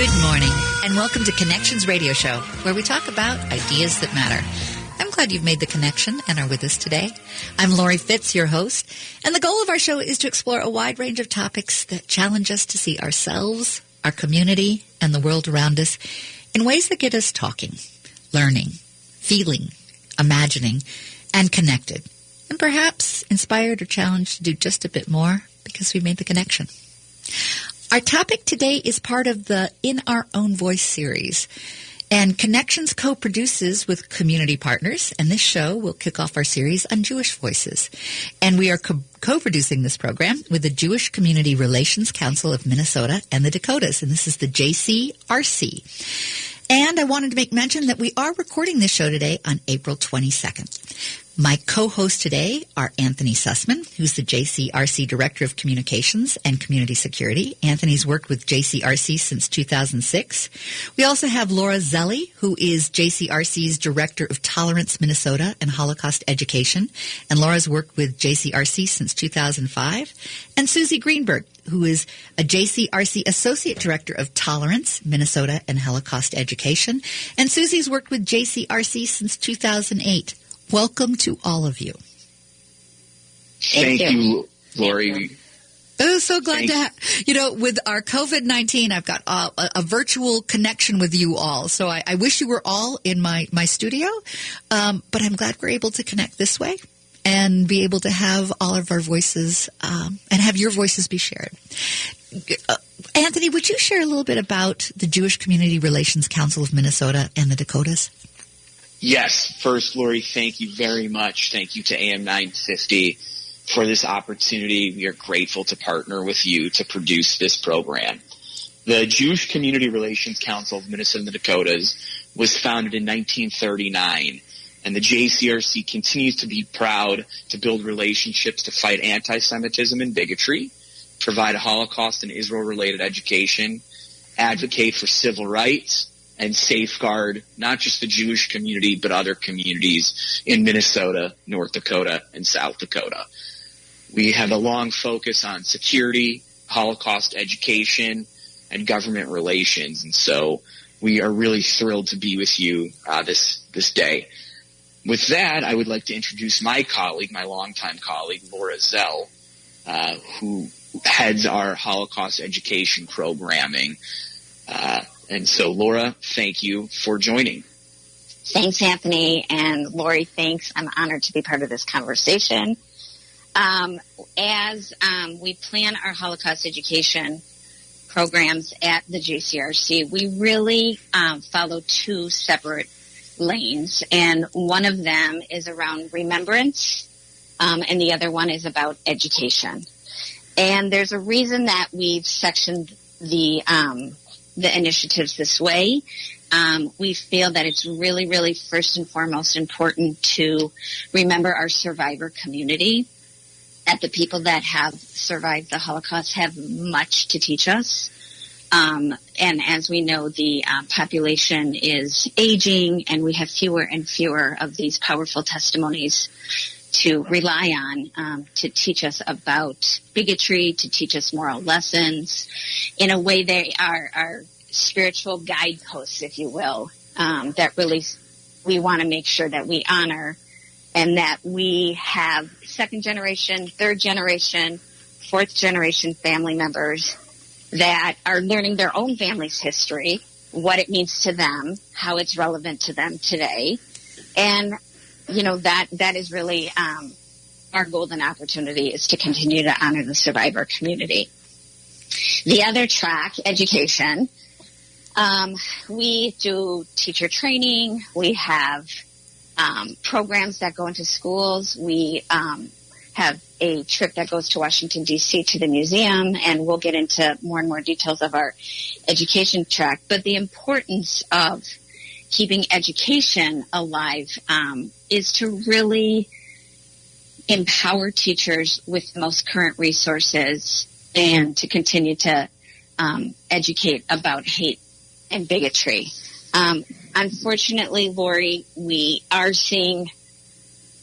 Good morning, and welcome to Connections Radio Show, where we talk about ideas that matter. I'm glad you've made the connection and are with us today. I'm Lori Fitz, your host, and the goal of our show is to explore a wide range of topics that challenge us to see ourselves, our community, and the world around us in ways that get us talking, learning, feeling, imagining, and connected, and perhaps inspired or challenged to do just a bit more because we made the connection. Our topic today is part of the In Our Own Voice series, and Connections co-produces with community partners, and this show will kick off our series on Jewish voices. And we are co-producing this program with the Jewish Community Relations Council of Minnesota and the Dakotas, and this is the JCRC. And I wanted to make mention that we are recording this show today on April 22nd. My co-hosts today are Anthony Sussman, who's the JCRC Director of Communications and Community Security. Anthony's worked with JCRC since 2006. We also have Laura Zelli, who is JCRC's Director of Tolerance Minnesota and Holocaust Education. And Laura's worked with JCRC since 2005. And Susie Greenberg, who is a JCRC Associate Director of Tolerance Minnesota and Holocaust Education. And Susie's worked with JCRC since 2008. Welcome to all of you. Thank you, Lori. I'm so glad to have, with our COVID-19, I've got a virtual connection with you all. So I wish you were all in my studio, but I'm glad we're able to connect this way and be able to have all of our voices and have your voices be shared. Anthony, would you share a little bit about the Jewish Community Relations Council of Minnesota and the Dakotas? Yes. First, Lori, thank you very much. Thank you to AM 950 for this opportunity. We are grateful to partner with you to produce this program. The Jewish Community Relations Council of Minnesota and the Dakotas was founded in 1939, and the JCRC continues to be proud to build relationships to fight anti-Semitism and bigotry, provide Holocaust and Israel-related education, advocate for civil rights, and safeguard not just the Jewish community, but other communities in Minnesota, North Dakota, and South Dakota. We have a long focus on security, Holocaust education, and government relations. And so we are really thrilled to be with you this day. With that, I would like to introduce my colleague, my longtime colleague, Laura Zell, who heads our Holocaust education programming. And so, Laura, thank you for joining. Thanks, Anthony. And Lori, thanks. I'm honored to be part of this conversation. As we plan our Holocaust education programs at the JCRC, we really follow two separate lanes. And one of them is around remembrance, and the other one is about education. And there's a reason that we've sectioned the initiatives this way. We feel that it's really, really first and foremost important to remember our survivor community, that the people that have survived the Holocaust have much to teach us. And as we know, the population is aging, and we have fewer and fewer of these powerful testimonies to rely on to teach us about bigotry, to teach us moral lessons. In a way, they are spiritual guideposts, if you will, that really we want to make sure that we honor, and that we have second generation, third generation, fourth generation family members that are learning their own family's history, what it means to them, how it's relevant to them today. And that is really our golden opportunity, is to continue to honor the survivor community. The other track, education, we do teacher training. We have programs that go into schools. We have a trip that goes to Washington, D.C. to the museum, and we'll get into more and more details of our education track. But the importance of keeping education alive is to really empower teachers with the most current resources and to continue to educate about hate and bigotry. Unfortunately, Lori, we are seeing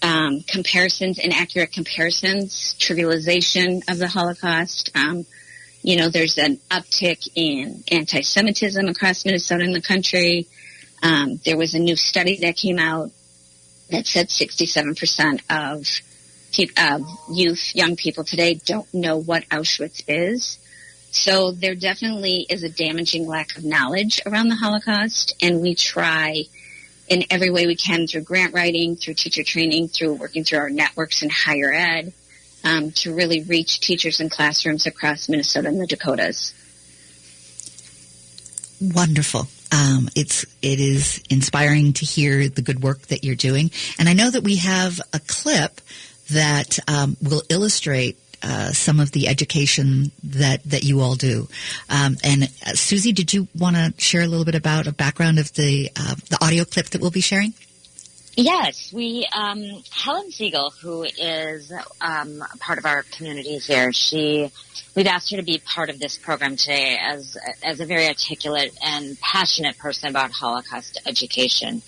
comparisons, inaccurate comparisons, trivialization of the Holocaust. There's an uptick in anti-Semitism across Minnesota and the country. There was a new study that came out that said 67% of young people today don't know what Auschwitz is. So there definitely is a damaging lack of knowledge around the Holocaust, and we try in every way we can through grant writing, through teacher training, through working through our networks in higher ed, to really reach teachers in classrooms across Minnesota and the Dakotas. Wonderful. It is inspiring to hear the good work that you're doing. And I know that we have a clip that will illustrate some of the education that you all do. And Susie, did you want to share a little bit about a background of the audio clip that we'll be sharing? Yes, Helen Siegel, who is part of our community here, we've asked her to be part of this program today as a very articulate and passionate person about Holocaust education.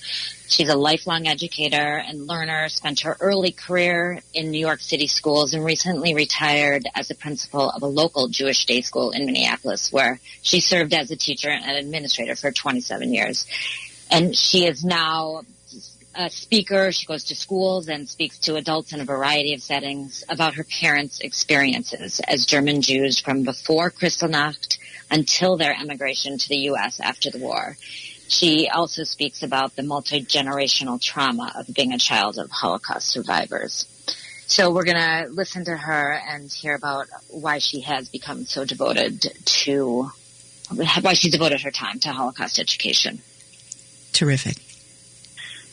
She's a lifelong educator and learner, spent her early career in New York City schools, and recently retired as a principal of a local Jewish day school in Minneapolis, where she served as a teacher and administrator for 27 years. And she is now a speaker. She goes to schools and speaks to adults in a variety of settings about her parents' experiences as German Jews from before Kristallnacht until their emigration to the U.S. after the war. She also speaks about the multi-generational trauma of being a child of Holocaust survivors. So we're going to listen to her and hear about why she has become so devoted why she devoted her time to Holocaust education. Terrific.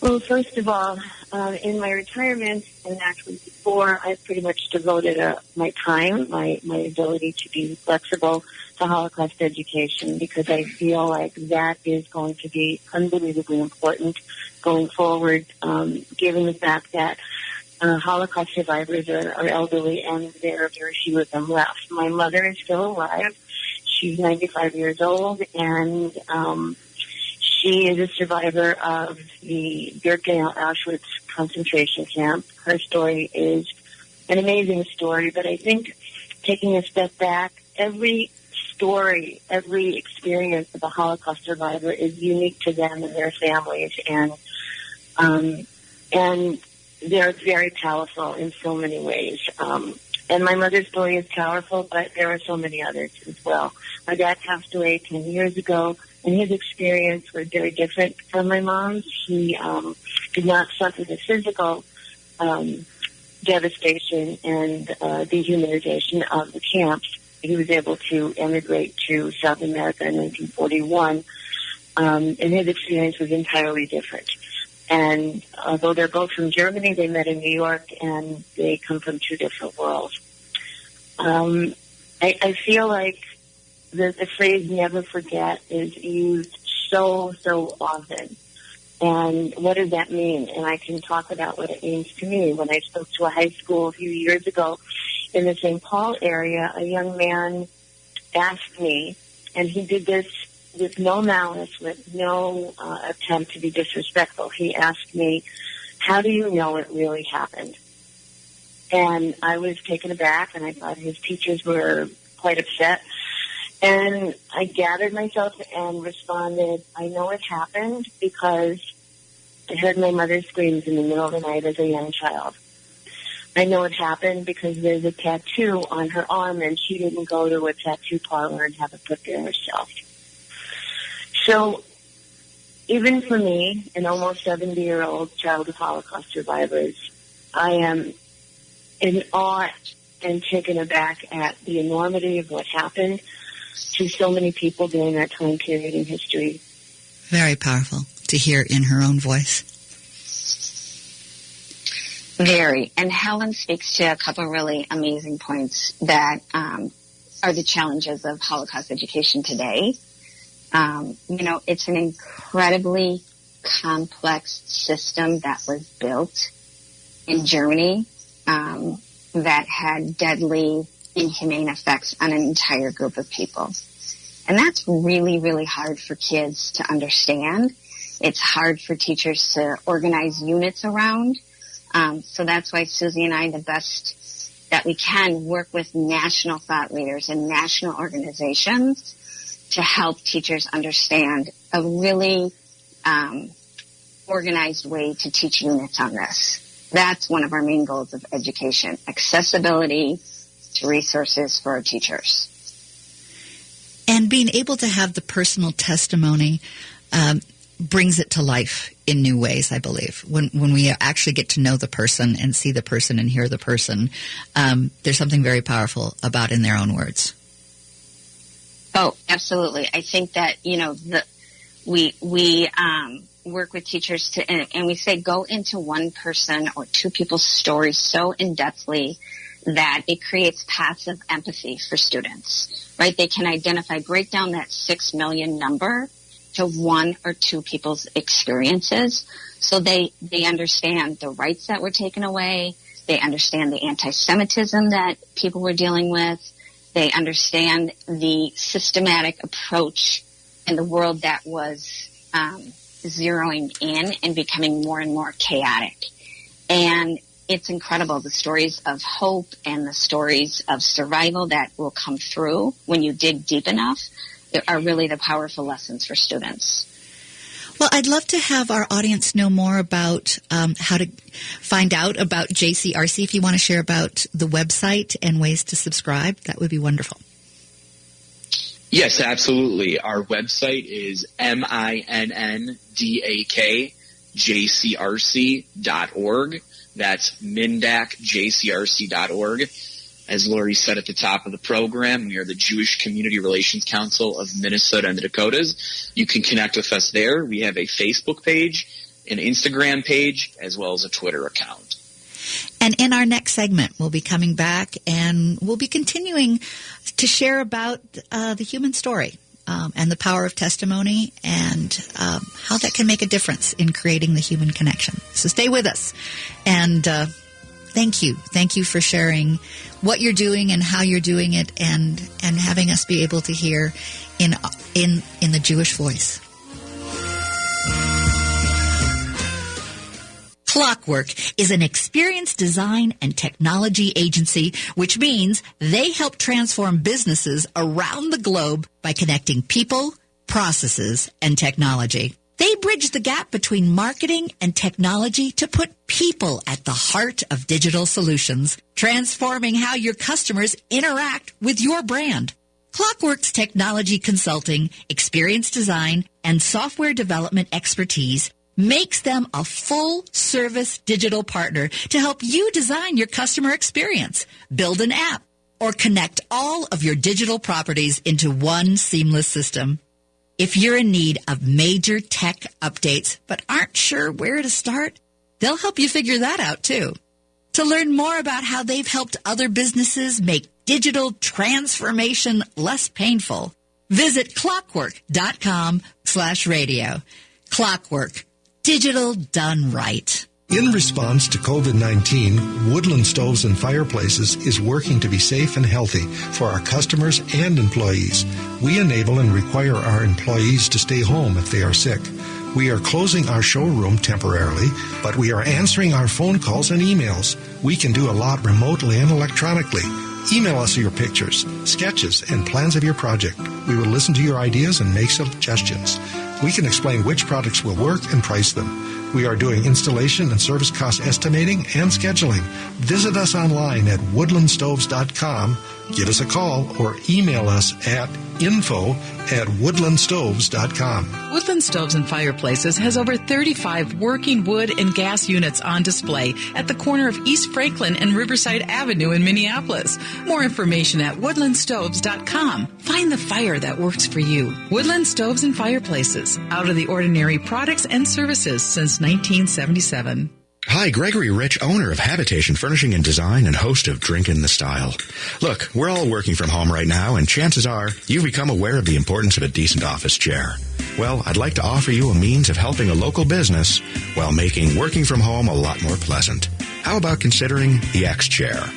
Well, first of all, in my retirement, and actually before, I've pretty much devoted my time, my ability to be flexible to Holocaust education, because I feel like that is going to be unbelievably important going forward, given the fact that Holocaust survivors are elderly and there are very few of them left. My mother is still alive. She's 95 years old, and she is a survivor of the Birkenau Auschwitz concentration camp. Her story is an amazing story, but I think taking a step back, every story, every experience of a Holocaust survivor is unique to them and their families, and they're very powerful in so many ways. And my mother's story is powerful, but there are so many others as well. My dad passed away 10 years ago, and his experience was very different from my mom's. He did not suffer the physical devastation and dehumanization of the camps. He was able to emigrate to South America in 1941, and his experience was entirely different. And although they're both from Germany, they met in New York, and they come from two different worlds. I feel like the phrase "never forget" is used so often. And what does that mean? And I can talk about what it means to me. When I spoke to a high school a few years ago in the St. Paul area, a young man asked me, and he did this with no malice, with no attempt to be disrespectful. He asked me, "How do you know it really happened?" And I was taken aback, and I thought his teachers were quite upset. And I gathered myself and responded, "I know it happened because I heard my mother's screams in the middle of the night as a young child. I know it happened because there's a tattoo on her arm, and she didn't go to a tattoo parlor and have it put there herself." So even for me, an almost 70-year-old child of Holocaust survivors, I am in awe and taken aback at the enormity of what happened to so many people during that time period in history. Very powerful to hear in her own voice. Very. And Helen speaks to a couple of really amazing points that are the challenges of Holocaust education today. It's an incredibly complex system that was built in Germany that had deadly, inhumane effects on an entire group of people. And that's really, really hard for kids to understand. It's hard for teachers to organize units around. So that's why Susie and I, the best that we can work with national thought leaders and national organizations to help teachers understand a really organized way to teach units on this. That's one of our main goals of education, accessibility to resources for our teachers. And being able to have the personal testimony brings it to life in new ways, I believe. When we actually get to know the person and see the person and hear the person, there's something very powerful about in their own words. Oh, absolutely. I think that, we work with teachers and we say go into one person or two people's stories so in-depthly that it creates passive empathy for students, right? They can break down that 6 million number to one or two people's experiences. So they understand the rights that were taken away. They understand the anti-Semitism that people were dealing with. They understand the systematic approach in the world that was zeroing in and becoming more and more chaotic. And it's incredible, the stories of hope and the stories of survival that will come through when you dig deep enough are really the powerful lessons for students. Well, I'd love to have our audience know more about how to find out about JCRC. If you want to share about the website and ways to subscribe, that would be wonderful. Yes, absolutely. Our website is MINDACJCRC.org. That's MINDACJCRC.org. As Lori said at the top of the program, we are the Jewish Community Relations Council of Minnesota and the Dakotas. You can connect with us there. We have a Facebook page, an Instagram page, as well as a Twitter account. And in our next segment, we'll be coming back and we'll be continuing to share about the human story and the power of testimony and how that can make a difference in creating the human connection. So stay with us. And thank you. Thank you for sharing what you're doing and how you're doing it and having us be able to hear in the Jewish voice. Clockwork is an experience design and technology agency, which means they help transform businesses around the globe by connecting people, processes, and technology. They bridge the gap between marketing and technology to put people at the heart of digital solutions, transforming how your customers interact with your brand. Clockwork's technology consulting, experience design, and software development expertise makes them a full-service digital partner to help you design your customer experience, build an app, or connect all of your digital properties into one seamless system. If you're in need of major tech updates but aren't sure where to start, they'll help you figure that out too. To learn more about how they've helped other businesses make digital transformation less painful, visit clockwork.com/radio. Clockwork. Digital done right. In response to COVID-19, Woodland Stoves and Fireplaces is working to be safe and healthy for our customers and employees. We enable and require our employees to stay home if they are sick. We are closing our showroom temporarily, but we are answering our phone calls and emails. We can do a lot remotely and electronically. Email us your pictures, sketches, and plans of your project. We will listen to your ideas and make suggestions. We can explain which products will work and price them. We are doing installation and service cost estimating and scheduling. Visit us online at woodlandstoves.com. Give us a call or email us at info@woodlandstoves.com. Woodland Stoves and Fireplaces has over 35 working wood and gas units on display at the corner of East Franklin and Riverside Avenue in Minneapolis. More information at woodlandstoves.com. Find the fire that works for you. Woodland Stoves and Fireplaces. Out of the ordinary products and services since 1977. Hi, Gregory Rich, owner of Habitation Furnishing and Design and host of Drink in the Style. Look, we're all working from home right now, and chances are you've become aware of the importance of a decent office chair. Well, I'd like to offer you a means of helping a local business while making working from home a lot more pleasant. How about considering the X-Chair?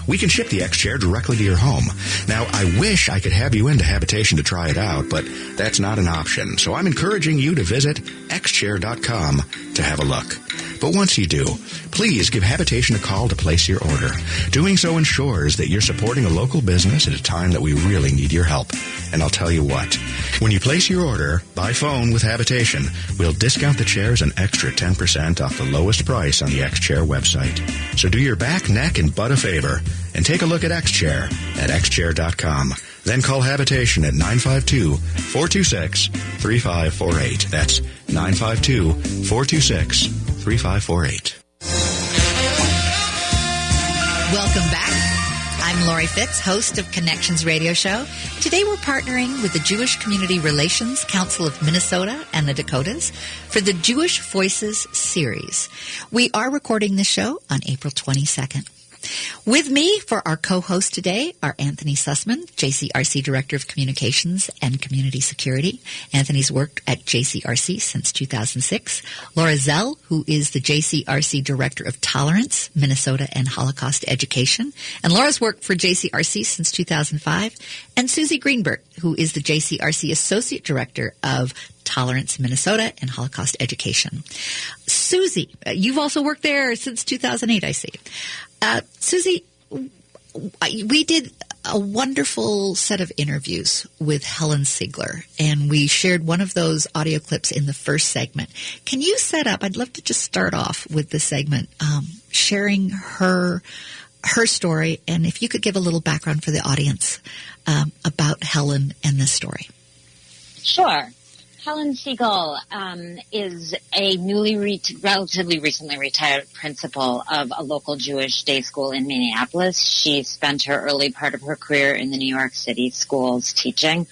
We can ship the X-Chair directly to your home. Now, I wish I could have you into Habitation to try it out, but that's not an option. So I'm encouraging you to visit xchair.com to have a look. But once you do, please give Habitation a call to place your order. Doing so ensures that you're supporting a local business at a time that we really need your help. And I'll tell you what, when you place your order by phone with Habitation, we'll discount the chairs an extra 10% off the lowest price on the X-Chair website. So do your back, neck, and butt a favor and take a look at X-Chair at xchair.com. Then call Habitation at 952-426-3548. That's 952-426-3548. Welcome back. I'm Lori Fitz, host of Connections Radio Show. Today we're partnering with the Jewish Community Relations Council of Minnesota and the Dakotas for the Jewish Voices series. We are recording this show on April 22nd. With me for our co-host today are Anthony Sussman, JCRC Director of Communications and Community Security. Anthony's worked at JCRC since 2006. Laura Zell, who is the JCRC Director of Tolerance, Minnesota and Holocaust Education. And Laura's worked for JCRC since 2005. And Susie Greenberg, who is the JCRC Associate Director of Tolerance, Minnesota, and Holocaust Education. Susie, you've also worked there since 2008, I see. Susie, we did a wonderful set of interviews with Helen Ziegler, and we shared one of those audio clips in the first segment. Can you set up, I'd love to just start off with the segment, sharing her story, and if you could give a little background for the audience about Helen and this story. Sure. Helen Ziegler is a relatively recently retired principal of a local Jewish day school in Minneapolis. She spent her early part of her career in the New York City schools teaching.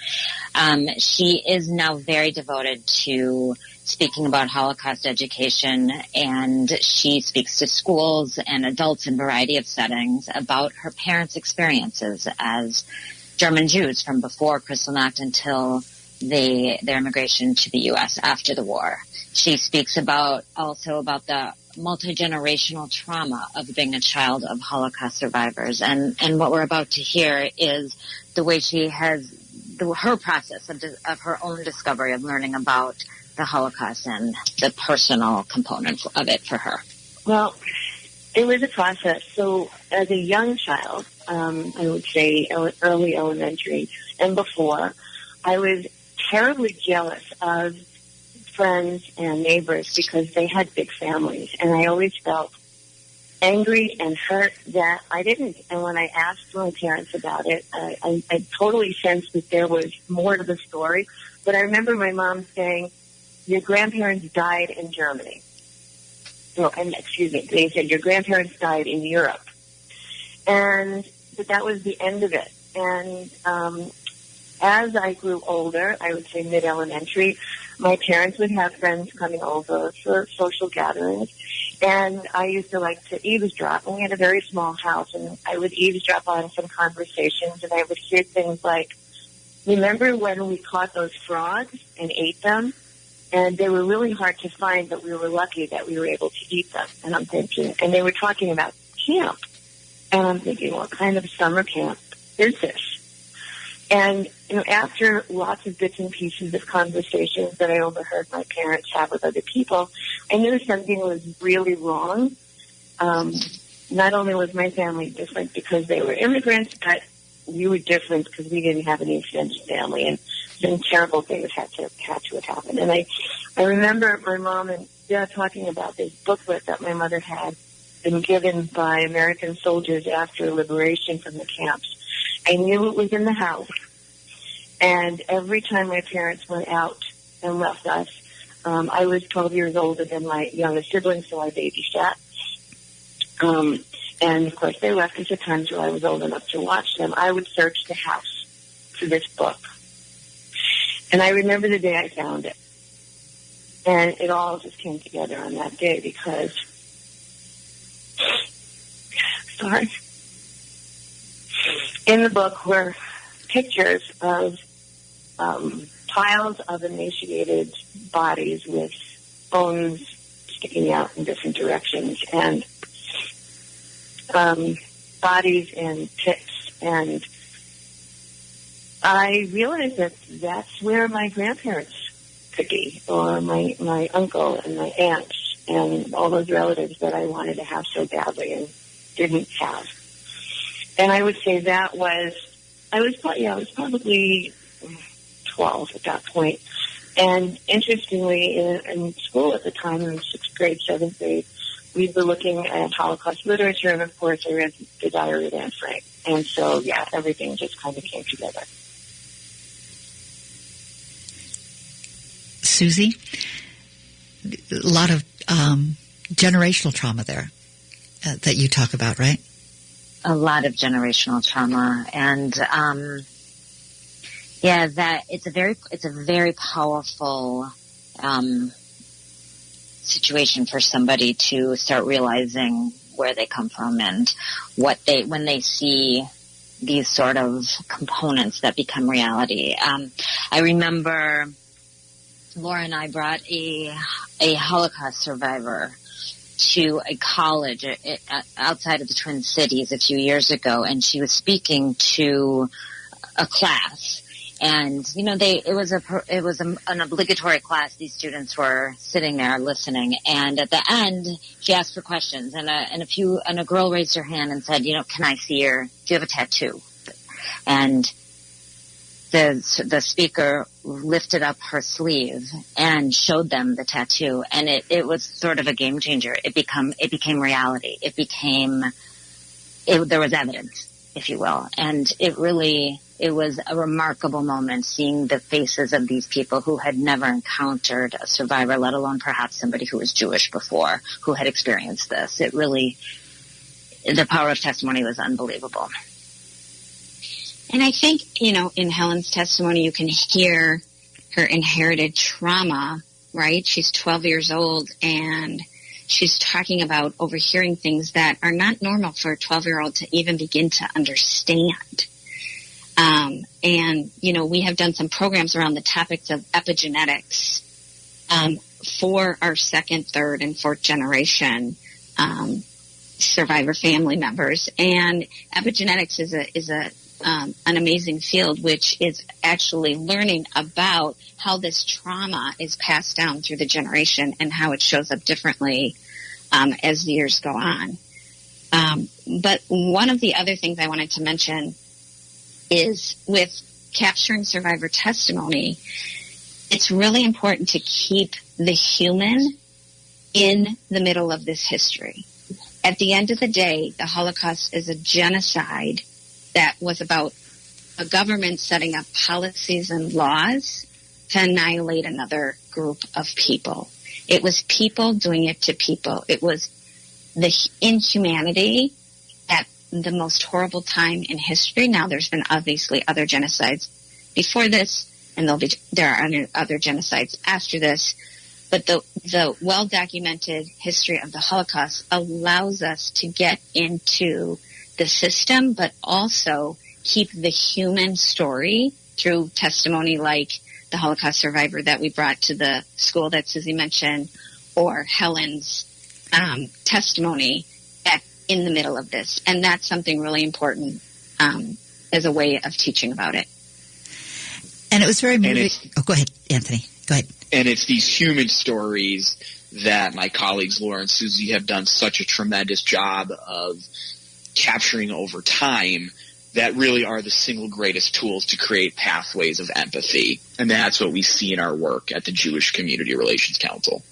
She is now very devoted to speaking about Holocaust education, and she speaks to schools and adults in a variety of settings about her parents' experiences as German Jews from before Kristallnacht until their immigration to the U.S. after the war. She speaks also about the multi-generational trauma of being a child of Holocaust survivors. And what we're about to hear is the way she has her process of her own discovery of learning about the Holocaust and the personal component of it for her. Well, it was a process. So as a young child, I would say early elementary and before, I was terribly jealous of friends and neighbors because they had big families, and I always felt angry and hurt that I didn't. And when I asked my parents about it, I totally sensed that there was more to the story. But I remember my mom saying, your grandparents died in Germany. They said your grandparents died in Europe. And but that was the end of it. And as I grew older, I would say mid-elementary, my parents would have friends coming over for social gatherings, and I used to like to eavesdrop. And we had a very small house, and I would eavesdrop on some conversations, and I would hear things like, remember when we caught those frogs and ate them? And they were really hard to find, but we were lucky that we were able to eat them. And I'm thinking, and they were talking about camp. And I'm thinking, what kind of summer camp is this? And, after lots of bits and pieces of conversations that I overheard my parents have with other people, I knew something was really wrong. Not only was my family different because they were immigrants, but we were different because we didn't have an extended family, and some terrible things had to have happened. And I remember my mom and Dad talking about this booklet that my mother had been given by American soldiers after liberation from the camps. I knew it was in the house, and every time my parents went out and left us, I was 12 years older than my youngest sibling, so I babysat. And, of course, they left us at times where I was old enough to watch them. I would search the house for this book. And I remember the day I found it. And it all just came together on that day because, in the book were pictures of piles of emaciated bodies with bones sticking out in different directions, and bodies in pits. And I realized that that's where my grandparents could be, or my uncle and my aunts. and all those relatives that I wanted to have so badly and didn't have. And I would say that I was probably 12 at that point. And interestingly, in school at the time, in 6th grade, 7th grade, we were looking at Holocaust literature, and of course I read The Diary of Anne Frank. And so, yeah, everything just kind of came together. Susie, a lot of generational trauma there that you talk about, right? A lot of generational trauma, and that it's a very powerful situation for somebody to start realizing where they come from and when they see these sort of components that become reality. I remember Laura and I brought a Holocaust survivor to a college outside of the Twin Cities a few years ago, and she was speaking to a class. And it was an obligatory class. These students were sitting there listening, and at the end, she asked for questions. And a girl raised her hand and said, "Can I see do you have a tattoo?" And the speaker lifted up her sleeve and showed them the tattoo, and it was sort of a game changer. It became reality. There was evidence, if you will, and it was a remarkable moment seeing the faces of these people who had never encountered a survivor, let alone perhaps somebody who was Jewish before, who had experienced this. The power of testimony was unbelievable. And I think, in Helen's testimony, you can hear her inherited trauma, right? She's 12 years old, and she's talking about overhearing things that are not normal for a 12-year-old to even begin to understand. And we have done some programs around the topics of epigenetics for our second, third, and fourth generation survivor family members. And epigenetics is an amazing field, which is actually learning about how this trauma is passed down through the generation and how it shows up differently as the years go on. But one of the other things I wanted to mention is with capturing survivor testimony, it's really important to keep the human in the middle of this history. At the end of the day, the Holocaust is a genocide that was about a government setting up policies and laws to annihilate another group of people. It was people doing it to people. It was the inhumanity at the most horrible time in history. Now, there's been obviously other genocides before this, and there are other genocides after this. But the well-documented history of the Holocaust allows us to get into the system, but also keep the human story through testimony like the Holocaust survivor that we brought to the school that Susie mentioned, or Helen's testimony in the middle of this. And that's something really important as a way of teaching about it. And it was very moving. Oh, go ahead, Anthony. Go ahead. And it's these human stories that my colleagues Laura and Susie have done such a tremendous job of capturing over time that really are the single greatest tools to create pathways of empathy. And that's what we see in our work at the Jewish Community Relations Council.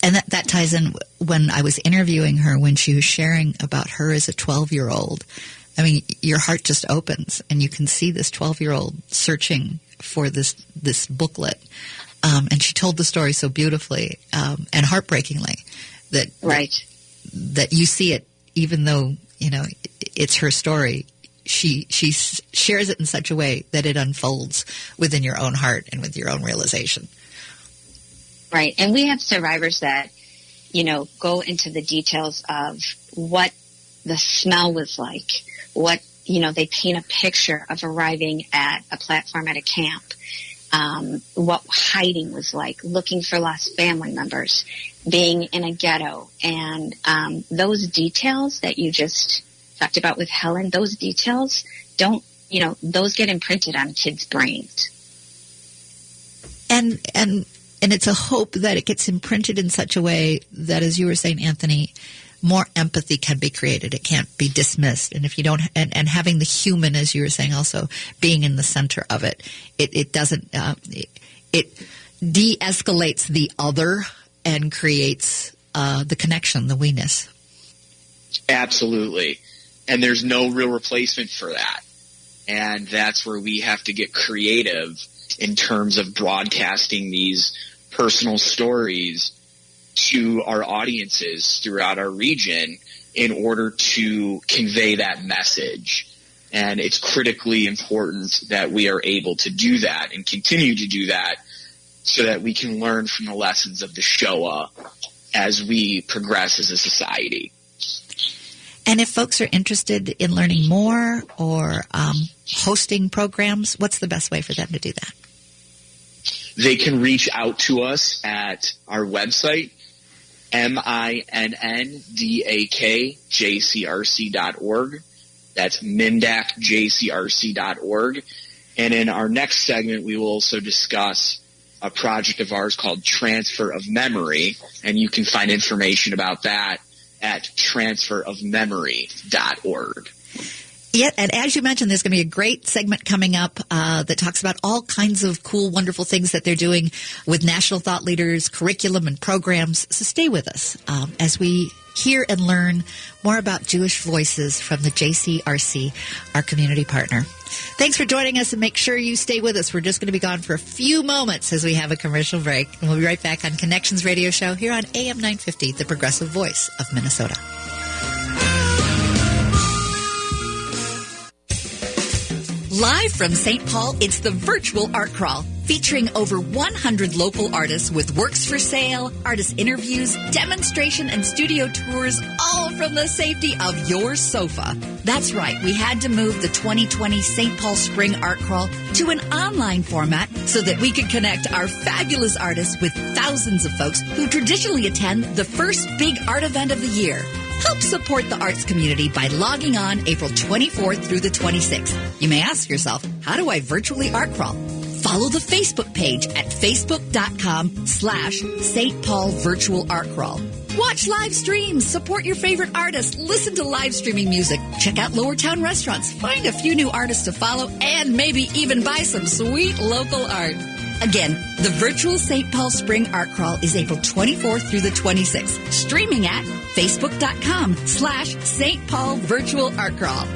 And that ties in when I was interviewing her, when she was sharing about her as a 12-year-old. I mean, your heart just opens, and you can see this 12-year-old searching for this booklet. And she told the story so beautifully and heartbreakingly that you see it, even though, it's her story. She shares it in such a way that it unfolds within your own heart and with your own realization. Right. And we have survivors that, go into the details of what the smell was like, what, they paint a picture of arriving at a platform at a camp, what hiding was like, looking for lost family members, being in a ghetto. And those details that you just talked about with Helen, those details those get imprinted on kids' brains. And And it's a hope that it gets imprinted in such a way that, as you were saying, Anthony, more empathy can be created. It can't be dismissed. And if you don't, and having the human, as you were saying, also being in the center of it, it doesn't, it de-escalates the other and creates the connection, the we-ness. Absolutely. And there's no real replacement for that. And that's where we have to get creative in terms of broadcasting these personal stories to our audiences throughout our region in order to convey that message. And it's critically important that we are able to do that and continue to do that so that we can learn from the lessons of the Shoah as we progress as a society. And if folks are interested in learning more or hosting programs, what's the best way for them to do that? They can reach out to us at our website, MINNDAKJCRC.org. That's MINDAKJCRC.org. And in our next segment, we will also discuss a project of ours called Transfer of Memory, and you can find information about that at transferofmemory.org. Yeah, and as you mentioned, there's going to be a great segment coming up that talks about all kinds of cool, wonderful things that they're doing with national thought leaders, curriculum, and programs. So stay with us as we hear and learn more about Jewish voices from the JCRC, our community partner. Thanks for joining us, and make sure you stay with us. We're just going to be gone for a few moments as we have a commercial break. And we'll be right back on Connections Radio Show here on AM 950, the progressive voice of Minnesota. Live from St. Paul, it's the Virtual Art Crawl, featuring over 100 local artists with works for sale, artist interviews, demonstration, and studio tours, all from the safety of your sofa. That's right, we had to move the 2020 St. Paul Spring Art Crawl to an online format so that we could connect our fabulous artists with thousands of folks who traditionally attend the first big art event of the year. Help support the arts community by logging on April 24th through the 26th. You may ask yourself, how do I virtually art crawl? Follow the Facebook page at facebook.com/St. Paul Virtual Art Crawl. Watch live streams, support your favorite artists, listen to live streaming music, check out Lower Town restaurants, find a few new artists to follow, and maybe even buy some sweet local art. Again, the virtual St. Paul Spring Art Crawl is April 24th through the 26th, streaming at facebook.com/St. Paul Virtual Art Crawl.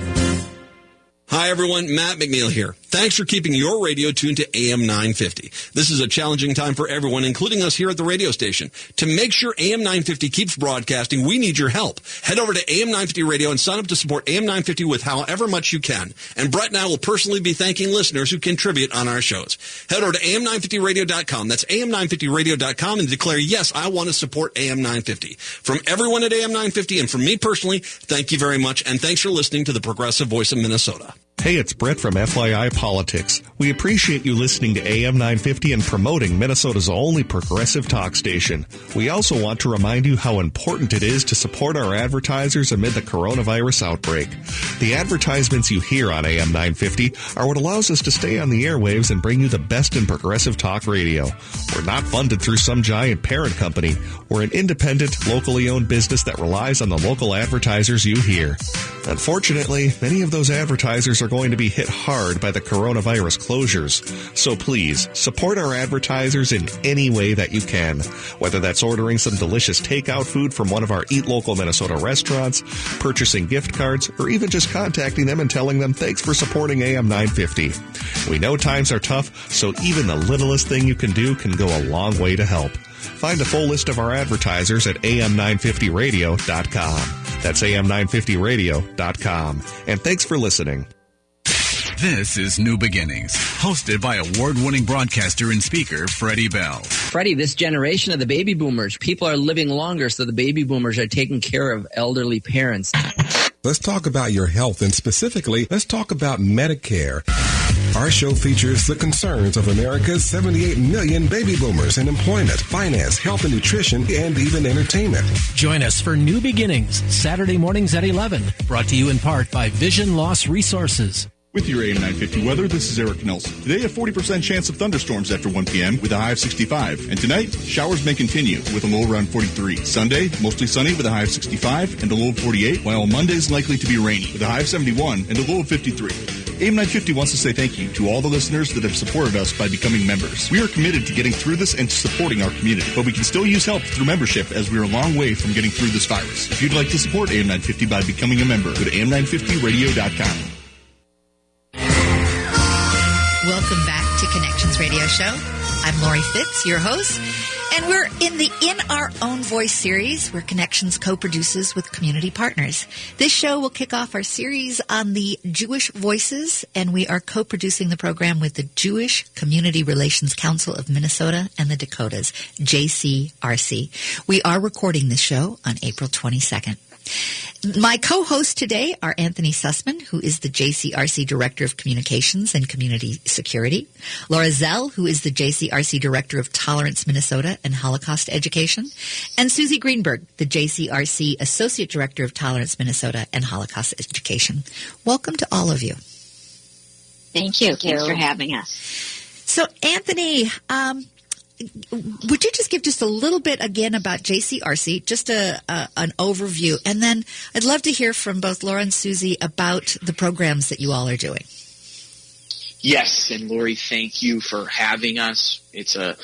Hi, everyone. Matt McNeil here. Thanks for keeping your radio tuned to AM 950. This is a challenging time for everyone, including us here at the radio station. To make sure AM 950 keeps broadcasting, we need your help. Head over to AM 950 Radio and sign up to support AM 950 with however much you can. And Brett and I will personally be thanking listeners who contribute on our shows. Head over to am950radio.com. That's am950radio.com and declare, yes, I want to support AM 950. From everyone at AM 950 and from me personally, thank you very much. And thanks for listening to the Progressive Voice of Minnesota. Hey, it's Brett from FYI Politics. We appreciate you listening to AM 950 and promoting Minnesota's only progressive talk station. We also want to remind you how important it is to support our advertisers amid the coronavirus outbreak. The advertisements you hear on AM 950 are what allows us to stay on the airwaves and bring you the best in progressive talk radio. We're not funded through some giant parent company. We're an independent, locally owned business that relies on the local advertisers you hear. Unfortunately, many of those advertisers are going to be hit hard by the coronavirus closures. So please, support our advertisers in any way that you can. Whether that's ordering some delicious takeout food from one of our Eat Local Minnesota restaurants, purchasing gift cards, or even just contacting them and telling them thanks for supporting AM 950. We know times are tough, so even the littlest thing you can do can go a long way to help. Find a full list of our advertisers at am950radio.com. That's am950radio.com. And thanks for listening. This is New Beginnings, hosted by award-winning broadcaster and speaker Freddie Bell. Freddie, this generation of the baby boomers, people are living longer, so the baby boomers are taking care of elderly parents. Let's talk about your health, and specifically, let's talk about Medicare. Our show features the concerns of America's 78 million baby boomers in employment, finance, health and nutrition, and even entertainment. Join us for New Beginnings, Saturday mornings at 11. Brought to you in part by Vision Loss Resources. With your AM 950 weather, this is Eric Nelson. Today, a 40% chance of thunderstorms after 1 p.m. with a high of 65. And tonight, showers may continue with a low around 43. Sunday, mostly sunny with a high of 65 and a low of 48, while Monday is likely to be rainy with a high of 71 and a low of 53. AM 950 wants to say thank you to all the listeners that have supported us by becoming members. We are committed to getting through this and supporting our community, but we can still use help through membership as we are a long way from getting through this virus. If you'd like to support AM 950 by becoming a member, go to am950radio.com. Welcome back to Connections Radio Show. I'm Lori Fitz, your host, and we're in the In Our Own Voice series where Connections co-produces with community partners. This show will kick off our series on the Jewish Voices, and we are co-producing the program with the Jewish Community Relations Council of Minnesota and the Dakotas, JCRC. We are recording this show on April 22nd. My co-hosts today are Anthony Sussman, who is the JCRC Director of Communications and Community Security, Laura Zell, who is the JCRC Director of Tolerance Minnesota and Holocaust Education, and Susie Greenberg, the JCRC Associate Director of Tolerance Minnesota and Holocaust Education. Welcome to all of you. Thank you. Thanks for having us. So, Anthony, would you just give just a little bit again about JCRC, just an overview, and then I'd love to hear from both Laura and Susie about the programs that you all are doing. Yes, and Lori, thank you for having us. It's an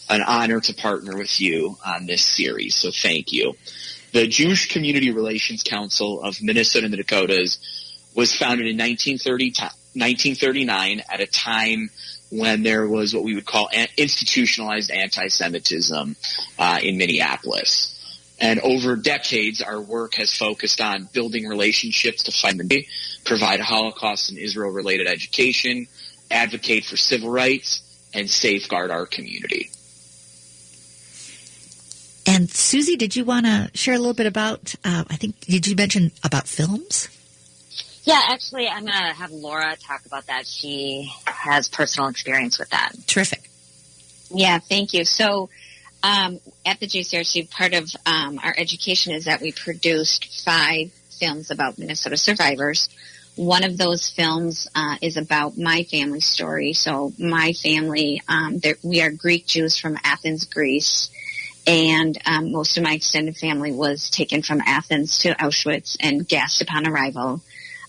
honor to partner with you on this series, so thank you. The Jewish Community Relations Council of Minnesota and the Dakotas was founded in 1939 at a time when there was what we would call institutionalized anti-Semitism in Minneapolis. And over decades, our work has focused on building relationships to fight the provide Holocaust and Israel-related education, advocate for civil rights, and safeguard our community. And Susie, did you want to share a little bit about, did you mention about films? Yeah, actually, I'm going to have Laura talk about that. She has personal experience with that. Terrific. Yeah, thank you. So at the JCRC, part of our education is that we produced 5 films about Minnesota survivors. One of those films is about my family story. So my family, we are Greek Jews from Athens, Greece. And most of my extended family was taken from Athens to Auschwitz and gassed upon arrival.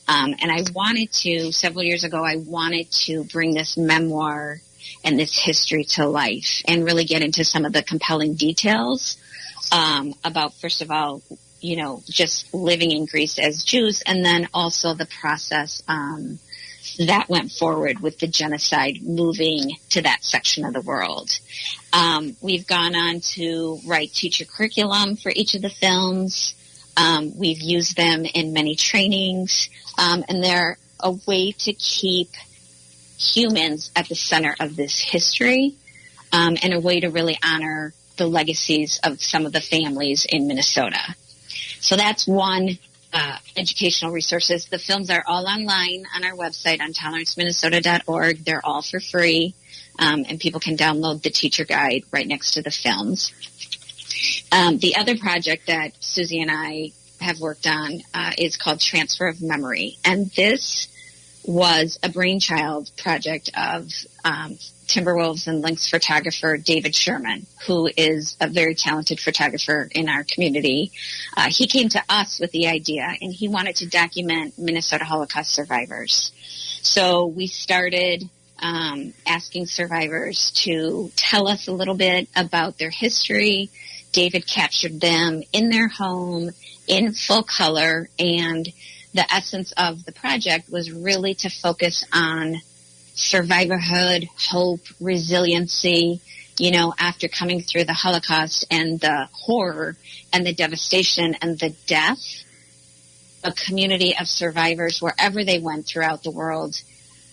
And I wanted to, several years ago, I wanted to bring this memoir and this history to life and really get into some of the compelling details about, first of all, just living in Greece as Jews, and then also the process that went forward with the genocide moving to that section of the world. We've gone on to write teacher curriculum for each of the films. We've used them in many trainings, and they're a way to keep humans at the center of this history, and a way to really honor the legacies of some of the families in Minnesota. So that's one educational resources. The films are all online on our website on toleranceminnesota.org. They're all for free, and people can download the teacher guide right next to the films. The other project that Susie and I have worked on is called Transfer of Memory. And this was a brainchild project of Timberwolves and Lynx photographer David Sherman, who is a very talented photographer in our community. He came to us with the idea, and he wanted to document Minnesota Holocaust survivors. So we started asking survivors to tell us a little bit about their history. David captured them in their home in full color, and the essence of the project was really to focus on survivorhood, hope, resiliency, after coming through the Holocaust and the horror and the devastation and the death. A community of survivors, wherever they went throughout the world,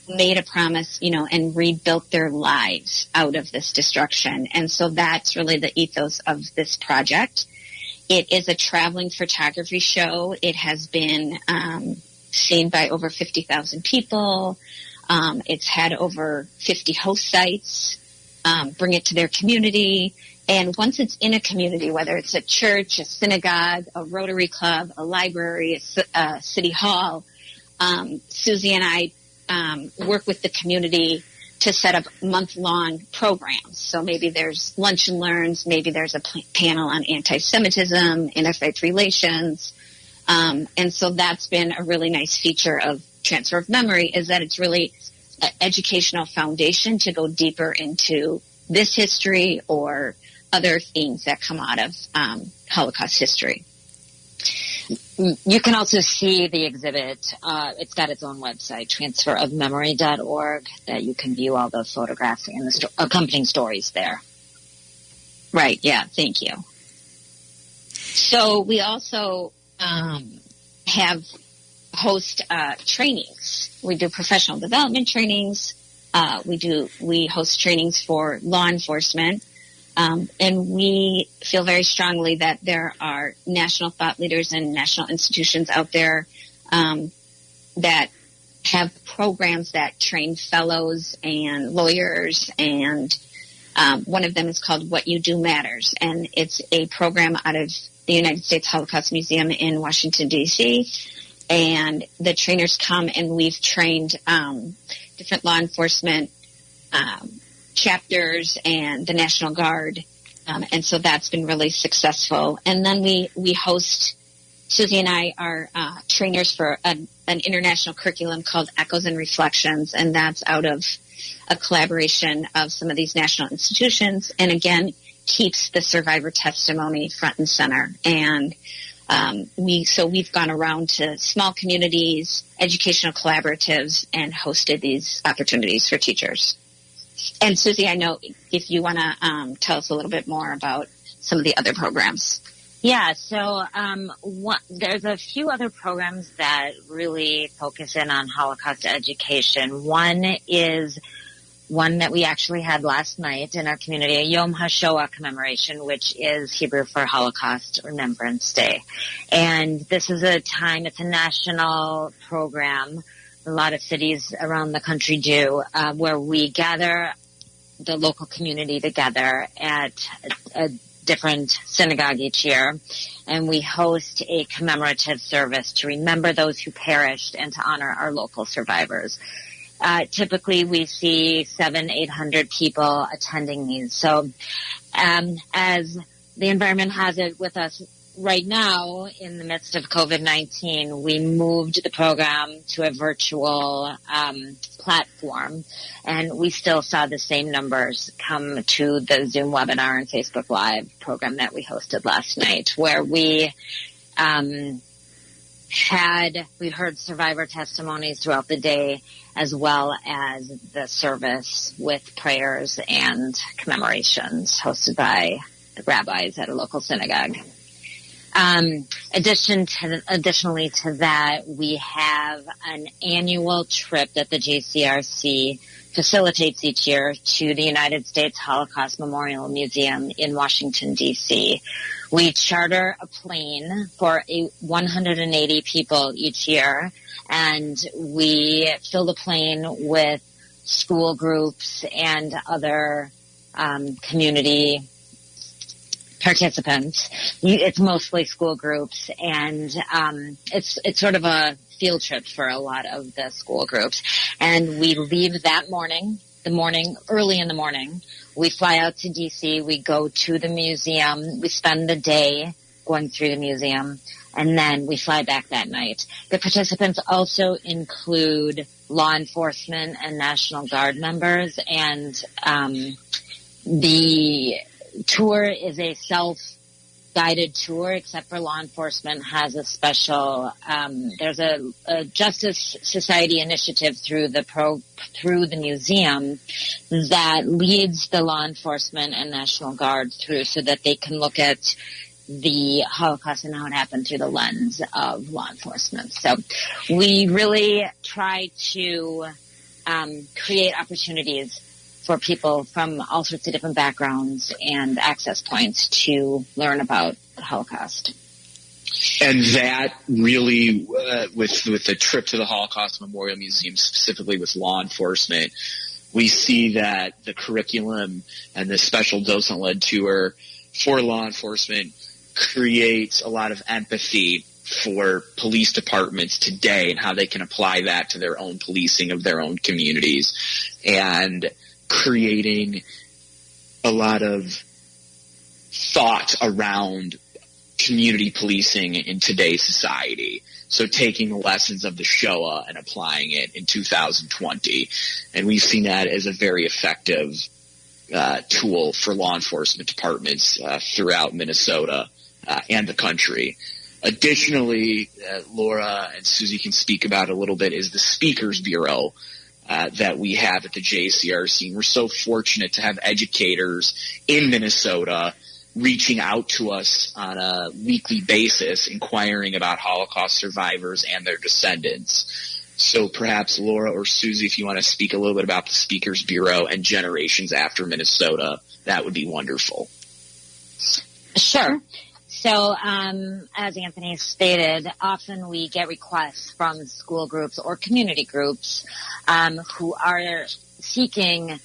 made a promise, and rebuilt their lives out of this destruction. And so that's really the ethos of this project. It is a traveling photography show. It has been seen by over 50,000 people. It's had over 50 host sites, bring it to their community. And once it's in a community, whether it's a church, a synagogue, a Rotary Club, a library, a city hall, Susie and I work with the community to set up month-long programs. So maybe there's lunch and learns, maybe there's a panel on anti-Semitism, interfaith relations. And so that's been a really nice feature of Transfer of Memory, is that it's really an educational foundation to go deeper into this history or other themes that come out of Holocaust history. You can also see the exhibit. It's got its own website, transferofmemory.org, that you can view all the photographs and the accompanying stories there. Right, yeah, thank you. So we also host trainings. We do professional development trainings. We host trainings for law enforcement. And we feel very strongly that there are national thought leaders and national institutions out there that have programs that train fellows and lawyers. And one of them is called What You Do Matters. And it's a program out of the United States Holocaust Museum in Washington, D.C. And the trainers come, and we've trained different law enforcement chapters and the National Guard. And so that's been really successful. And then we host, Susie and I are trainers for an international curriculum called Echoes and Reflections. And that's out of a collaboration of some of these national institutions. And again, keeps the survivor testimony front and center. And we've gone around to small communities, educational collaboratives, and hosted these opportunities for teachers. And Susie, I know if you want to tell us a little bit more about some of the other programs. Yeah, so there's a few other programs that really focus in on Holocaust education. One is one that we actually had last night in our community, a Yom HaShoah commemoration, which is Hebrew for Holocaust Remembrance Day. And this is it's a national program. A lot of cities around the country do, where we gather the local community together at a different synagogue each year, and we host a commemorative service to remember those who perished and to honor our local survivors. Typically, we see 700-800 people attending these. So, as the environment has it with us right now, in the midst of COVID-19, we moved the program to a virtual platform, and we still saw the same numbers come to the Zoom webinar and Facebook Live program that we hosted last night, where we heard survivor testimonies throughout the day, as well as the service with prayers and commemorations hosted by the rabbis at a local synagogue. Additionally to that, we have an annual trip that the JCRC facilitates each year to the United States Holocaust Memorial Museum in Washington, D.C. We charter a plane for 180 people each year, and we fill the plane with school groups and other community participants. It's mostly school groups, and it's sort of a field trip for a lot of the school groups. And we leave that morning, early in the morning. We fly out to D.C., we go to the museum, we spend the day going through the museum, and then we fly back that night. The participants also include law enforcement and National Guard members, and the tour is a self-guided tour, except for law enforcement has a special, there's a Justice Society initiative through the museum that leads the law enforcement and National Guard through, so that they can look at the Holocaust and how it happened through the lens of law enforcement. So we really try to create opportunities for people from all sorts of different backgrounds and access points to learn about the Holocaust. And that really, with the trip to the Holocaust Memorial Museum, specifically with law enforcement, we see that the curriculum and the special docent-led tour for law enforcement creates a lot of empathy for police departments today and how they can apply that to their own policing of their own communities, and creating a lot of thought around community policing in today's society. So taking the lessons of the Shoah and applying it in 2020. And we've seen that as a very effective tool for law enforcement departments throughout Minnesota and the country. Additionally, Laura and Susie can speak about a little bit, is the Speakers Bureau that we have at the JCRC. And we're so fortunate to have educators in Minnesota reaching out to us on a weekly basis, inquiring about Holocaust survivors and their descendants. So perhaps Laura or Susie, if you want to speak a little bit about the Speakers Bureau and Generations After Minnesota, that would be wonderful. Sure. So, as Anthony stated, often we get requests from school groups or community groups who are seeking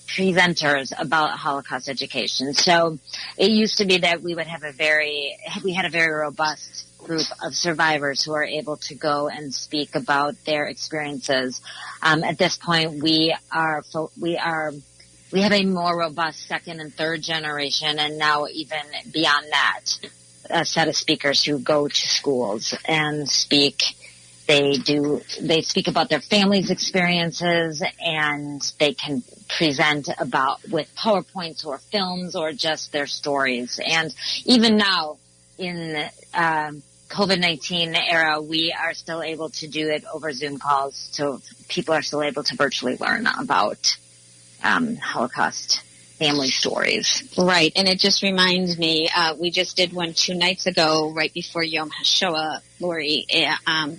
presenters about Holocaust education. So it used to be that we had a very robust group of survivors who are able to go and speak about their experiences. At this point, we have a more robust second and third generation, and now even beyond that, a set of speakers who go to schools and speak. They speak about their family's experiences, and they can present about with PowerPoints or films or just their stories. And even now in the COVID-19 era, we are still able to do it over Zoom calls, so people are still able to virtually learn about Holocaust family stories. Right, and it just reminds me, we just did one 2 nights ago, right before Yom HaShoah, Lori.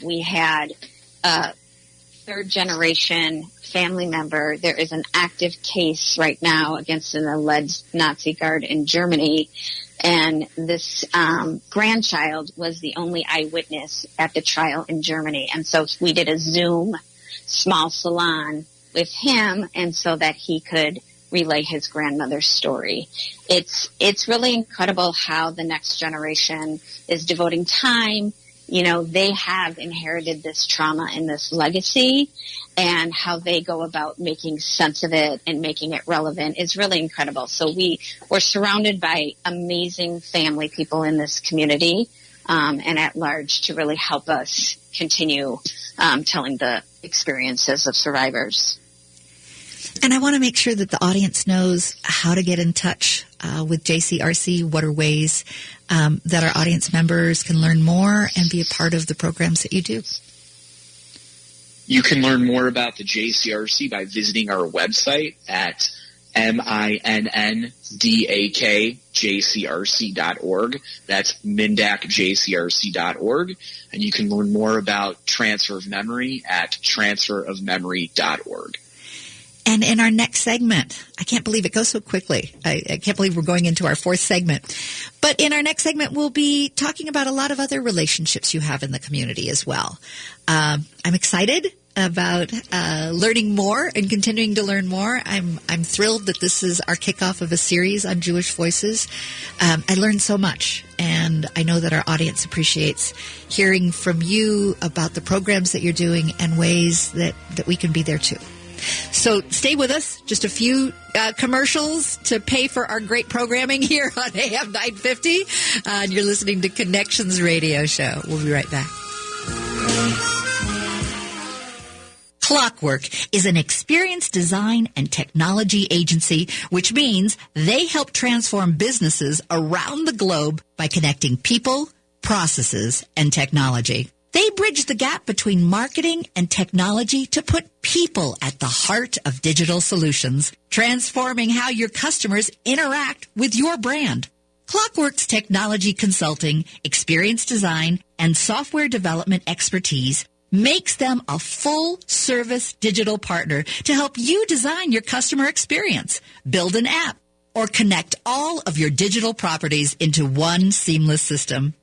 We had a third-generation family member. There is an active case right now against an alleged Nazi guard in Germany, and this grandchild was the only eyewitness at the trial in Germany. And so we did a Zoom small salon with him, and so that he could relay his grandmother's story. It's really incredible how the next generation is devoting time. You know, they have inherited this trauma and this legacy, and how they go about making sense of it and making it relevant is really incredible. So we're surrounded by amazing family people in this community and at large to really help us continue telling the experiences of survivors. And I want to make sure that the audience knows how to get in touch with JCRC. What are ways that our audience members can learn more and be a part of the programs that you do? You can learn more about the JCRC by visiting our website at MINDAKJCRC.org. That's MINDAKJCRC.org. And you can learn more about Transfer of Memory at transferofmemory.org. And in our next segment, I can't believe it goes so quickly. I can't believe we're going into our 4th segment. But in our next segment, we'll be talking about a lot of other relationships you have in the community as well. I'm excited about learning more and continuing to learn more. I'm thrilled that this is our kickoff of a series on Jewish Voices. I learned so much, and I know that our audience appreciates hearing from you about the programs that you're doing and ways that we can be there too. So stay with us. Just a few commercials to pay for our great programming here on AM 950. And you're listening to Connections Radio Show. We'll be right back. Clockwork is an experience design and technology agency, which means they help transform businesses around the globe by connecting people, processes, and technology. They bridge the gap between marketing and technology to put people at the heart of digital solutions, transforming how your customers interact with your brand. Clockwork's technology consulting, experience design, and software development expertise makes them a full-service digital partner to help you design your customer experience, build an app, or connect all of your digital properties into one seamless system.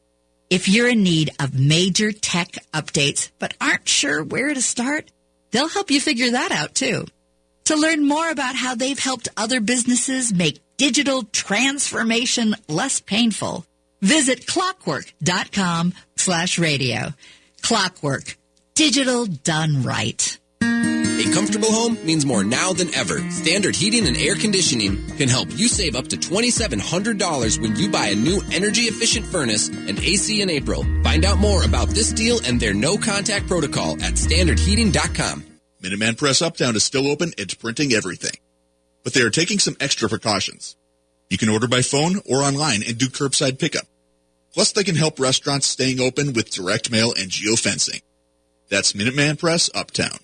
If you're in need of major tech updates but aren't sure where to start, they'll help you figure that out too. To learn more about how they've helped other businesses make digital transformation less painful, visit clockwork.com/connections. clockwork.com/radio. Clockwork. Digital done right. A comfortable home means more now than ever. Standard Heating and Air Conditioning can help you save up to $2,700 when you buy a new energy-efficient furnace and AC in April. Find out more about this deal and their no-contact protocol at standardheating.com. Minuteman Press Uptown is still open. It's printing everything. But they are taking some extra precautions. You can order by phone or online and do curbside pickup. Plus, they can help restaurants staying open with direct mail and geofencing. That's Minuteman Press Uptown.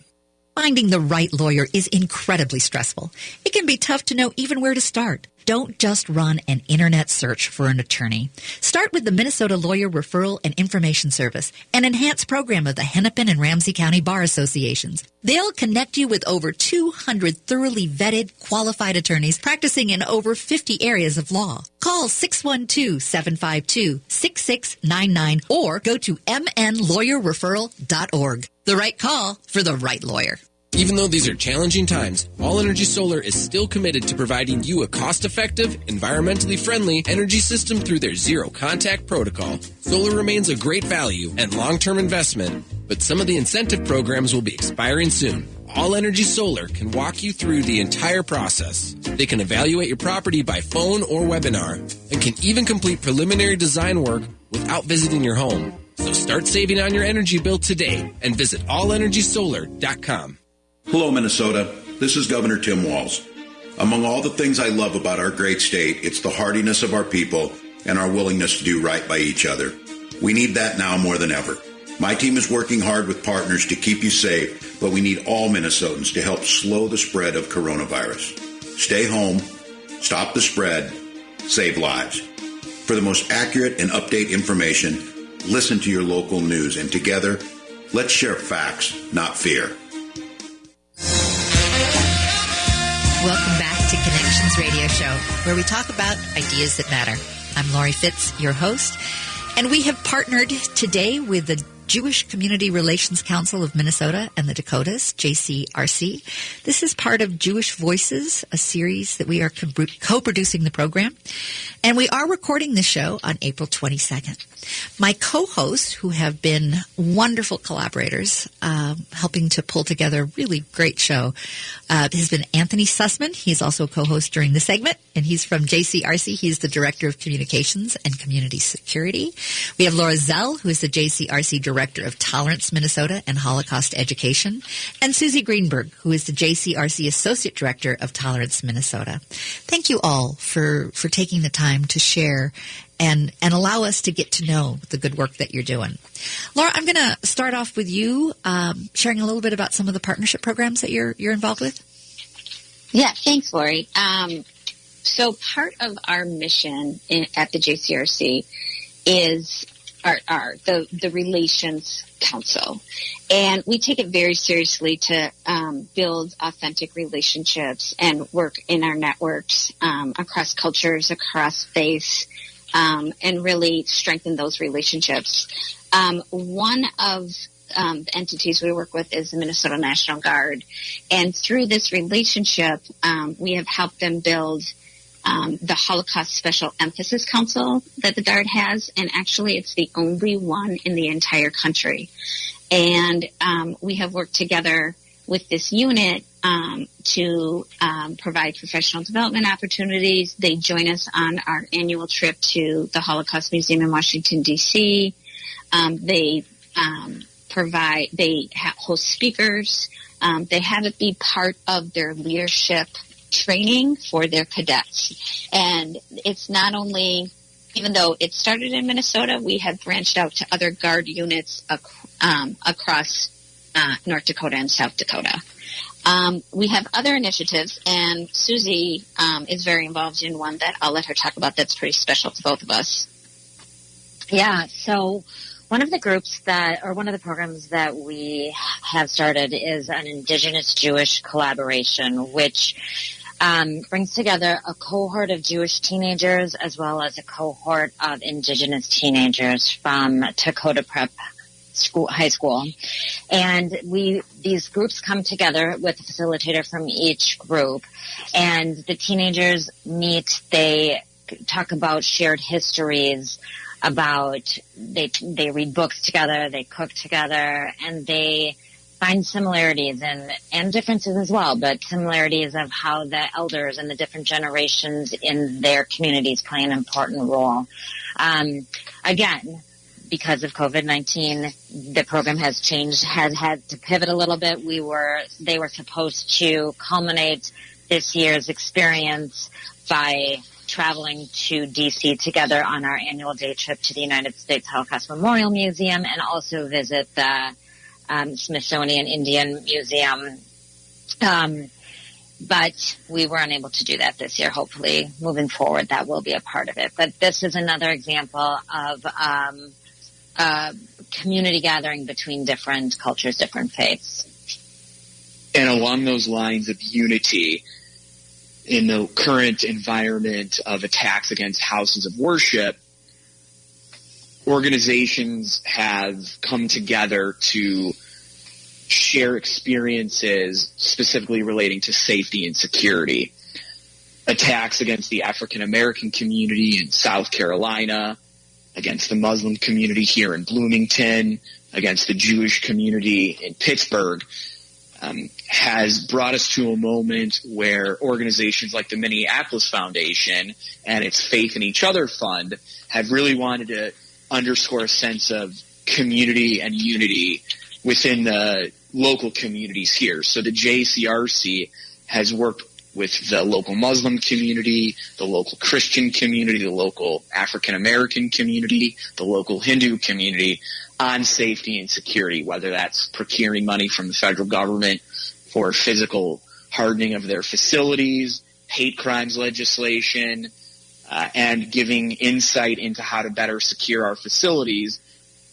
Finding the right lawyer is incredibly stressful. It can be tough to know even where to start. Don't just run an internet search for an attorney. Start with the Minnesota Lawyer Referral and Information Service, an enhanced program of the Hennepin and Ramsey County Bar Associations. They'll connect you with over 200 thoroughly vetted, qualified attorneys practicing in over 50 areas of law. Call 612-752-6699 or go to mnlawyerreferral.org. The right call for the right lawyer. Even though these are challenging times, All Energy Solar is still committed to providing you a cost-effective, environmentally friendly energy system through their zero-contact protocol. Solar remains a great value and long-term investment, but some of the incentive programs will be expiring soon. All Energy Solar can walk you through the entire process. They can evaluate your property by phone or webinar and can even complete preliminary design work without visiting your home. So start saving on your energy bill today and visit allenergysolar.com. Hello, Minnesota. This is Governor Tim Walz. Among all the things I love about our great state, it's the hardiness of our people and our willingness to do right by each other. We need that now more than ever. My team is working hard with partners to keep you safe, but we need all Minnesotans to help slow the spread of coronavirus. Stay home, stop the spread, save lives. For the most accurate and up-to-date information, listen to your local news, and together, let's share facts, not fear. Welcome back to Connections Radio Show, where we talk about ideas that matter. I'm Lori Fitz, your host, and we have partnered today with the Jewish Community Relations Council of Minnesota and the Dakotas, JCRC. This is part of Jewish Voices, a series that we are co-producing the program. And we are recording this show on April 22nd. My co-hosts, who have been wonderful collaborators, helping to pull together a really great show, has been Anthony Sussman. He's also a co-host during the segment, and he's from JCRC. He's the Director of Communications and Community Security. We have Laura Zell, who is the JCRC Director of Tolerance Minnesota and Holocaust Education, and Susie Greenberg, who is the JCRC Associate Director of Tolerance Minnesota. Thank you all for taking the time to share and allow us to get to know the good work that you're doing. Laura, I'm going to start off with you sharing a little bit about some of the partnership programs that you're involved with. Yeah, thanks, Lori. So part of our mission at the JCRC is the Relations Council. And we take it very seriously to build authentic relationships and work in our networks across cultures, across faiths, and really strengthen those relationships. One of the entities we work with is the Minnesota National Guard. And through this relationship, we have helped them build the Holocaust Special Emphasis Council that the Guard has, and actually it's the only one in the entire country. And we have worked together with this unit to provide professional development opportunities. They join us on our annual trip to the Holocaust Museum in Washington, D.C. They host speakers. They have it be part of their leadership training for their cadets. And it's not only, even though it started in Minnesota, we have branched out to other Guard units across North Dakota and South Dakota. We have other initiatives, and Susie is very involved in one that I'll let her talk about that's pretty special to both of us. Yeah, so one of the programs that we have started is an Indigenous Jewish collaboration, which brings together a cohort of Jewish teenagers as well as a cohort of Indigenous teenagers from Dakota Prep High School. And these groups come together with a facilitator from each group, and the teenagers meet. They talk about shared histories, about, they read books together, they cook together, and they find similarities and differences as well, but similarities of how the elders and the different generations in their communities play an important role. Again, because of COVID-19, the program has changed, has had to pivot a little bit. They were supposed to culminate this year's experience by traveling to D.C. together on our annual day trip to the United States Holocaust Memorial Museum and also visit the Smithsonian Indian Museum. But we were unable to do that this year. Hopefully, moving forward, that will be a part of it. But this is another example of community gathering between different cultures, different faiths. And along those lines of unity, in the current environment of attacks against houses of worship, organizations have come together to share experiences specifically relating to safety and security. Attacks against the African American community in South Carolina, against the Muslim community here in Bloomington, against the Jewish community in Pittsburgh, has brought us to a moment where organizations like the Minneapolis Foundation and its Faith in Each Other Fund have really wanted to underscore a sense of community and unity within the local communities here. So the JCRC has worked with the local Muslim community, the local Christian community, the local African American community, the local Hindu community on safety and security, whether that's procuring money from the federal government for physical hardening of their facilities, hate crimes legislation, and giving insight into how to better secure our facilities.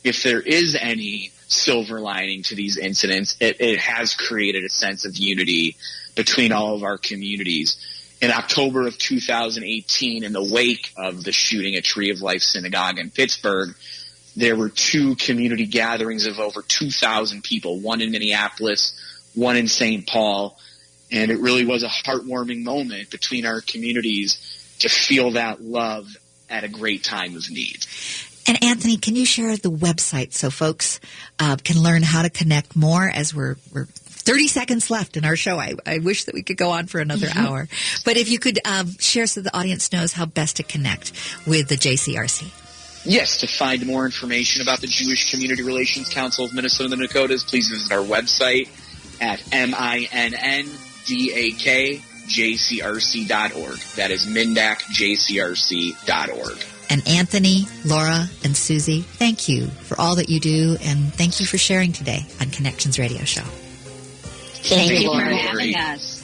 If there is any silver lining to these incidents, it has created a sense of unity between all of our communities. In October of 2018, in the wake of the shooting at Tree of Life Synagogue in Pittsburgh, there were two community gatherings of over 2,000 people, one in Minneapolis, one in St. Paul, and it really was a heartwarming moment between our communities to feel that love at a great time of need. And Anthony, can you share the website so folks can learn how to connect more as we're 30 seconds left in our show. I wish that we could go on for another hour. But if you could share so the audience knows how best to connect with the JCRC. Yes, to find more information about the Jewish Community Relations Council of Minnesota and the Dakotas, please visit our website at MINNDAKJCRC.org. That is MINDAKJCRC.org. And Anthony, Laura, and Susie, thank you for all that you do, and thank you for sharing today on Connections Radio Show. Thank you for having us.